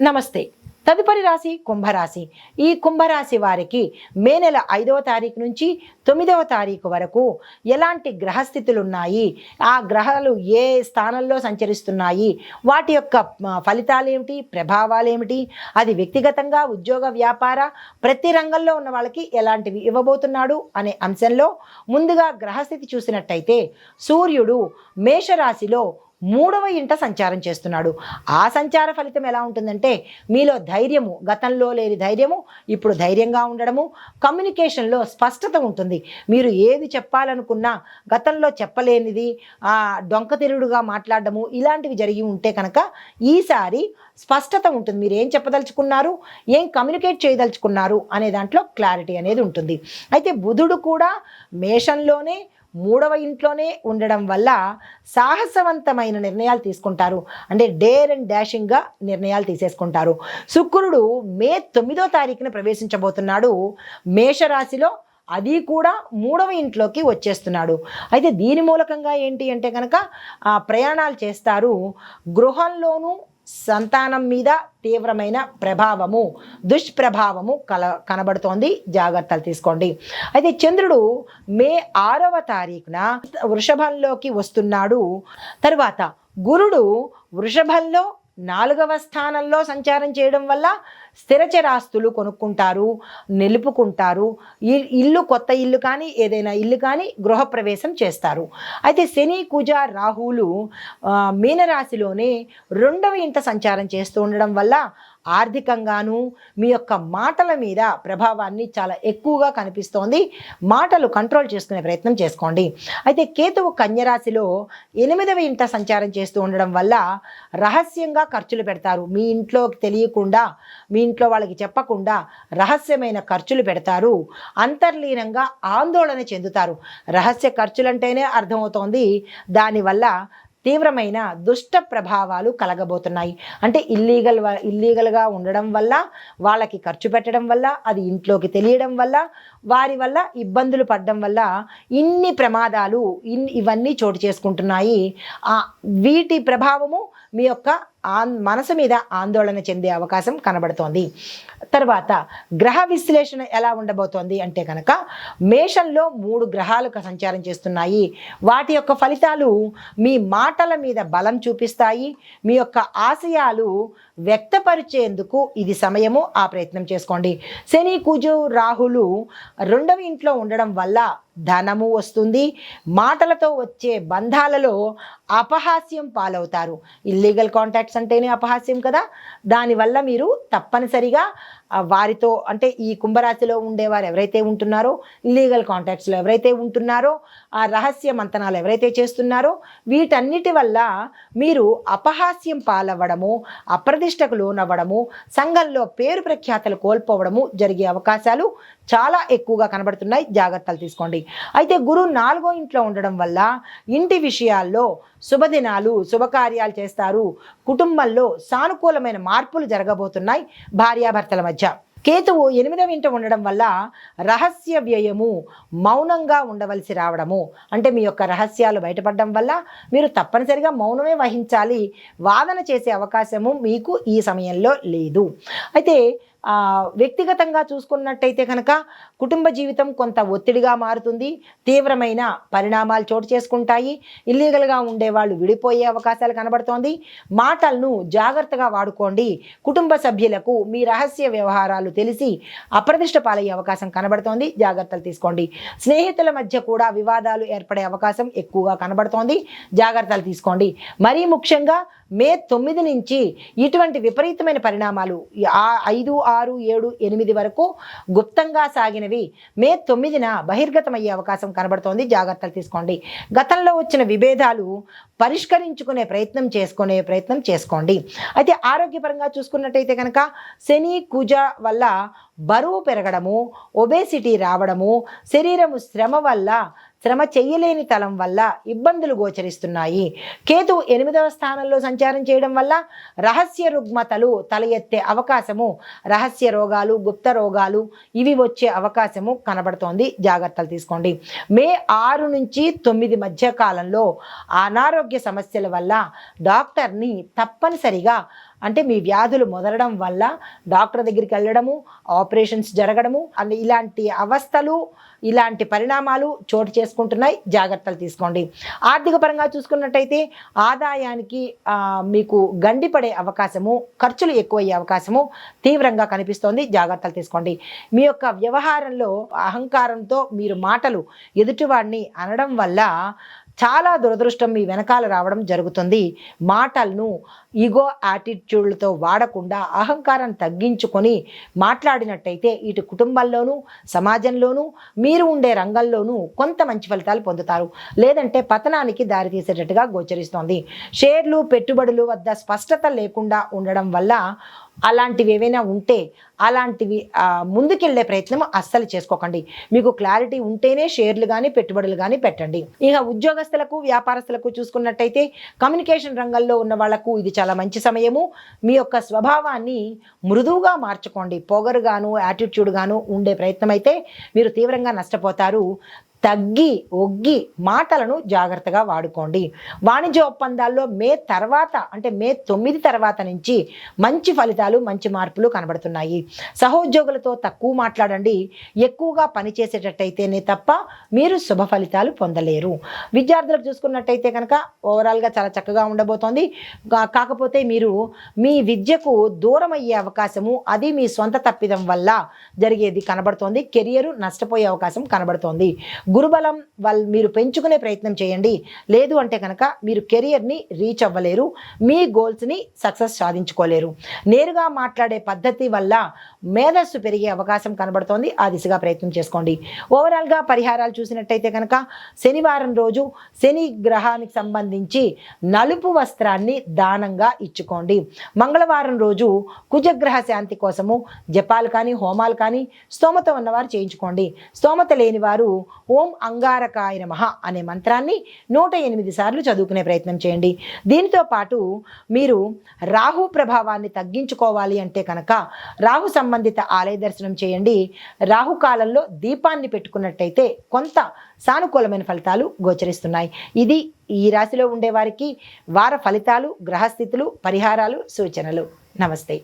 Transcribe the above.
నమస్తే. తదుపరి రాశి కుంభరాశి. ఈ కుంభరాశి వారికి మే నెల 5వ తారీఖు నుంచి 9వ తారీఖు వరకు ఎలాంటి గ్రహస్థితులు ఉన్నాయి, ఆ గ్రహాలు ఏ స్థానంలో సంచరిస్తున్నాయి, వాటి యొక్క ఫలితాలు ఏమిటి, ప్రభావాలు ఏమిటి, అది వ్యక్తిగతంగా, ఉద్యోగ, వ్యాపార ప్రతి రంగంలో ఉన్న వాళ్ళకి ఎలాంటివి ఇవ్వబోతున్నాడు అనే అంశంలో ముందుగా గ్రహస్థితి చూసినట్టయితే సూర్యుడు మేషరాశిలో 3వ ఇంట సంచారం చేస్తున్నాడు. ఆ సంచార ఫలితం ఎలా ఉంటుందంటే మీలో ధైర్యము, గతంలో లేని ధైర్యము ఇప్పుడు ధైర్యంగా ఉండడము, కమ్యూనికేషన్లో స్పష్టత ఉంటుంది. మీరు ఏది చెప్పాలనుకున్నా గతంలో చెప్పలేనిది డొంకతిరుగుడుగా మాట్లాడడము ఇలాంటివి జరిగి ఉంటే కనుక ఈసారి స్పష్టత ఉంటుంది. మీరు ఏం చెప్పదలుచుకున్నారు, ఏం కమ్యూనికేట్ చేయదలుచుకున్నారు అనే దాంట్లో క్లారిటీ అనేది ఉంటుంది. అయితే బుధుడు కూడా మేషంలోనే 3వ ఇంట్లోనే ఉండడం వల్ల సాహసవంతమైన నిర్ణయాలు తీసుకుంటారు. అంటే డేర్ అండ్ డాషింగ్గా నిర్ణయాలు తీసేసుకుంటారు. శుక్రుడు మే 9వ తారీఖున ప్రవేశించబోతున్నాడు మేషరాశిలో, అది కూడా 3వ ఇంట్లోకి వచ్చేస్తున్నాడు. అయితే దీని మూలకంగా ఏంటి అంటే కనుక ప్రయాణాలు చేస్తారు. గృహంలోనూ సంతానం మీద తీవ్రమైన ప్రభావము, దుష్ప్రభావము కనబడుతోంది. జాగ్రత్తలు తీసుకోండి. అయితే చంద్రుడు మే 6వ తారీఖున వృషభంలోకి వస్తున్నాడు. తరువాత గురుడు వృషభంలో 4వ స్థానంలో సంచారం చేయడం వల్ల స్థిరచరాస్తులు కొనుక్కుంటారు, నిలుపుకుంటారు. ఇల్లు, కొత్త ఇల్లు కానీ ఏదైనా ఇల్లు కానీ గృహప్రవేశం చేస్తారు. అయితే శని, కుజ, రాహువులు మీనరాశిలోనే 2వ ఇంట సంచారం చేస్తూ ఉండడం వల్ల ఆర్థికంగాను మీ యొక్క మాటల మీద ప్రభావాన్ని చాలా ఎక్కువగా కనిపిస్తోంది. మాటలు కంట్రోల్ చేసుకునే ప్రయత్నం చేసుకోండి. అయితే కేతువు కన్యరాశిలో 8వ ఇంట సంచారం చేస్తూ ఉండడం వల్ల రహస్యంగా ఖర్చులు పెడతారు. మీ ఇంట్లోకి తెలియకుండా, మీ ఇంట్లో వాళ్ళకి చెప్పకుండా రహస్యమైన ఖర్చులు పెడతారు. అంతర్లీనంగా ఆందోళన చెందుతారు. రహస్య ఖర్చులంటేనే అర్థమవుతోంది దానివల్ల తీవ్రమైన దుష్ట ప్రభావాలు కలగబోతున్నాయి. అంటే ఇల్లీగల్గా ఉండడం వల్ల, వాళ్ళకి ఖర్చు పెట్టడం వల్ల, అది ఇంట్లోకి తెలియడం వల్ల, వారి వల్ల ఇబ్బందులు పడడం వల్ల ఇన్ని ప్రమాదాలు ఇవన్నీ చోటు చేసుకుంటున్నాయి. వీటి ప్రభావము మీ యొక్క మనసు మీద ఆందోళన చెందే అవకాశం కనబడుతోంది. తర్వాత గ్రహ విశ్లేషణ ఎలా ఉండబోతోంది అంటే కనుక మేషంలో 3 గ్రహాలు సంచారం చేస్తున్నాయి. వాటి యొక్క ఫలితాలు మీ మాటల మీద బలం చూపిస్తాయి. మీ యొక్క ఆశయాలు వ్యక్తపరిచేందుకు ఇది సమయము. ఆ ప్రయత్నం చేసుకోండి. శని, కుజు, రాహులు 2వ ఇంట్లో ఉండడం వల్ల ధనము వస్తుంది. మాటలతో వచ్చే బంధాలలో అపహాస్యం పాలవుతారు. ఇల్లీగల్ కాంటాక్ట్స్ అంటేనే అపహాస్యం కదా. దానివల్ల మీరు తప్పనిసరిగా వారితో, అంటే ఈ కుంభరాశిలో ఉండేవారు ఎవరైతే ఉంటున్నారో, ఇల్లీగల్ కాంటాక్ట్స్లో ఎవరైతే ఉంటున్నారో, ఆ రహస్య మంతనాలు ఎవరైతే చేస్తున్నారో వీటన్నిటి వల్ల మీరు అపహాస్యం పాలవ్వడము, అప్రదిష్టకు లోనవ్వడము, సంఘంలో పేరు ప్రఖ్యాతలు కోల్పోవడము జరిగే అవకాశాలు చాలా ఎక్కువగా కనబడుతున్నాయి. జాగ్రత్తలు తీసుకోండి. అయితే గురువు 4వ ఇంట్లో ఉండడం వల్ల ఇంటి విషయాల్లో శుభదినాలు, శుభకార్యాలు చేస్తారు. కుటుంబంలో సానుకూలమైన మార్పులు జరగబోతున్నాయి భార్యాభర్తల మధ్య. కేతువు 8వ ఇంట ఉండడం వల్ల రహస్య వ్యయము, మౌనంగా ఉండవలసి రావడము, అంటే మీ యొక్క రహస్యాలు బయటపడడం వల్ల మీరు తప్పనిసరిగా మౌనమే వహించాలి. వాదన చేసే అవకాశము మీకు ఈ సమయంలో లేదు. అయితే వ్యక్తిగతంగా చూసుకున్నట్టయితే కనుక కుటుంబ జీవితం కొంత ఒత్తిడిగా మారుతుంది. తీవ్రమైన పరిణామాలు చోటు చేసుకుంటాయి. ఇల్లీగల్గా ఉండేవాళ్ళు విడిపోయే అవకాశాలు కనబడుతోంది. మాటలను జాగ్రత్తగా వాడుకోండి. కుటుంబ సభ్యులకు మీ రహస్య వ్యవహారాలు తెలిసి అప్రదిష్ట పాలయ్యే అవకాశం కనబడుతోంది. జాగ్రత్తలు తీసుకోండి. స్నేహితుల మధ్య కూడా వివాదాలు ఏర్పడే అవకాశం ఎక్కువగా కనబడుతోంది. జాగ్రత్తలు తీసుకోండి. మరీ ముఖ్యంగా మే 9 నుంచి ఇటువంటి విపరీతమైన పరిణామాలు 5, 6, 7, 8 వరకు గుప్తంగా సాగినవి మే 9న బహిర్గతమయ్యే అవకాశం కనబడుతోంది. జాగ్రత్తలు తీసుకోండి. గతంలో వచ్చిన విభేదాలు పరిష్కరించుకునే ప్రయత్నం చేసుకోండి. అయితే ఆరోగ్యపరంగా చూసుకున్నట్టయితే కనుక శని, కుజ వల్ల బరువు పెరగడము, ఒబేసిటీ రావడము, శరీరము శ్రమ చెయ్యలేని తలం వల్ల ఇబ్బందులు గోచరిస్తున్నాయి. కేతు 8వ స్థానంలో సంచారం చేయడం వల్ల రహస్య రుగ్మతలు తల ఎత్తే అవకాశము, రహస్య రోగాలు, గుప్త రోగాలు ఇవి వచ్చే అవకాశము కనబడుతోంది. జాగ్రత్తలు తీసుకోండి. మే 6 నుంచి 9 మధ్య కాలంలో అనారోగ్య సమస్యల వల్ల డాక్టర్ని తప్పనిసరిగా అంటే మీ వ్యాధులు మొదలడం వల్ల డాక్టర్ దగ్గరికి వెళ్ళడము, ఆపరేషన్స్ జరగడము అని ఇలాంటి అవస్థలు, ఇలాంటి పరిణామాలు చోటు చేసుకుంటున్నాయి. జాగ్రత్తలు తీసుకోండి. ఆర్థిక పరంగా చూసుకున్నట్టయితే ఆదాయానికి మీకు గండిపడే అవకాశము, ఖర్చులు ఎక్కువయ్యే అవకాశము తీవ్రంగా కనిపిస్తోంది. జాగ్రత్తలు తీసుకోండి. మీ యొక్క వ్యవహారంలో అహంకారంతో మీరు మాటలు ఎదుటివాడిని అనడం వల్ల చాలా దురదృష్టం మీ వెనకాల రావడం జరుగుతుంది. మాటలను ఈగో యాటిట్యూడ్లతో వాడకుండా అహంకారం తగ్గించుకొని మాట్లాడినట్టయితే ఇటు కుటుంబంలోనూ సమాజంలోనూ మీరు ఉండే రంగంలోనూ కొంత మంచి ఫలితాలు పొందుతారు. లేదంటే పతనానికి దారితీసేటట్టుగా గోచరిస్తోంది. షేర్లు పెట్టుబడులు వద్ద స్పష్టత లేకుండా ఉండడం వల్ల అలాంటివి ఏవైనా ఉంటే అలాంటివి ముందుకెళ్లే ప్రయత్నం అస్సలు చేసుకోకండి. మీకు క్లారిటీ ఉంటేనే షేర్లు కానీ పెట్టుబడులు కానీ పెట్టండి. ఇక ఉద్యోగస్తులకు వ్యాపారస్తులకు చూసుకున్నట్టయితే కమ్యూనికేషన్ రంగంలో ఉన్న వాళ్లకు ఇది చాలా మంచి సమయము. మీ యొక్క స్వభావాన్ని మృదువుగా మార్చుకోండి. పొగరుగాను యాటిట్యూడ్గాను ఉండే ప్రయత్నం అయితే మీరు తీవ్రంగా నష్టపోతారు. తగ్గి ఒగ్గి మాటలను జాగ్రత్తగా వాడుకోండి. వాణిజ్య ఒప్పందాల్లో మే తర్వాత అంటే మే 9 తర్వాత నుంచి మంచి ఫలితాలు, మంచి మార్పులు కనబడుతున్నాయి. సహోద్యోగులతో తక్కువ మాట్లాడండి. ఎక్కువగా పనిచేసేటట్టయితేనే తప్ప మీరు శుభ ఫలితాలు పొందలేరు. విద్యార్థులకు చూసుకున్నట్టయితే కనుక ఓవరాల్గా చాలా చక్కగా ఉండబోతోంది. కాకపోతే మీరు మీ విద్యకు దూరం అయ్యే అవకాశము, అది మీ సొంత తప్పిదం వల్ల జరిగేది కనబడుతోంది. కెరియర్ నష్టపోయే అవకాశం కనబడుతోంది. గురుబలం మీరు పెంచుకునే ప్రయత్నం చేయండి. లేదు అంటే కనుక మీరు కెరియర్ని రీచ్ అవ్వలేరు. మీ గోల్స్ని సక్సెస్ సాధించుకోలేరు. నేరుగా మాట్లాడే పద్ధతి వల్ల మేధస్సు పెరిగే అవకాశం కనబడుతోంది. ఆ దిశగా ప్రయత్నం చేసుకోండి. ఓవరాల్గా పరిహారాలు చూసినట్టయితే కనుక శనివారం రోజు శని గ్రహానికి సంబంధించి నలుపు వస్త్రాన్ని దానంగా ఇచ్చుకోండి. మంగళవారం రోజు కుజగ్రహ శాంతి కోసము జపాలు కానీ హోమాలు కానీ స్తోమత ఉన్నవారు చేయించుకోండి. స్తోమత లేని వారు ఓం అంగారకాయ నమః అనే మంత్రాన్ని 108 సార్లు చదువుకునే ప్రయత్నం చేయండి. దీనితో పాటు మీరు రాహు ప్రభావాన్ని తగ్గించుకోవాలి అంటే కనుక రాహు సంబంధిత ఆలయ దర్శనం చేయండి. రాహుకాలంలో దీపాన్ని పెట్టుకున్నట్టయితే కొంత సానుకూలమైన ఫలితాలు గోచరిస్తున్నాయి. ఇది ఈ రాశిలో ఉండే వారికి వార ఫలితాలు, గ్రహస్థితులు, పరిహారాలు, సూచనలు. నమస్తే.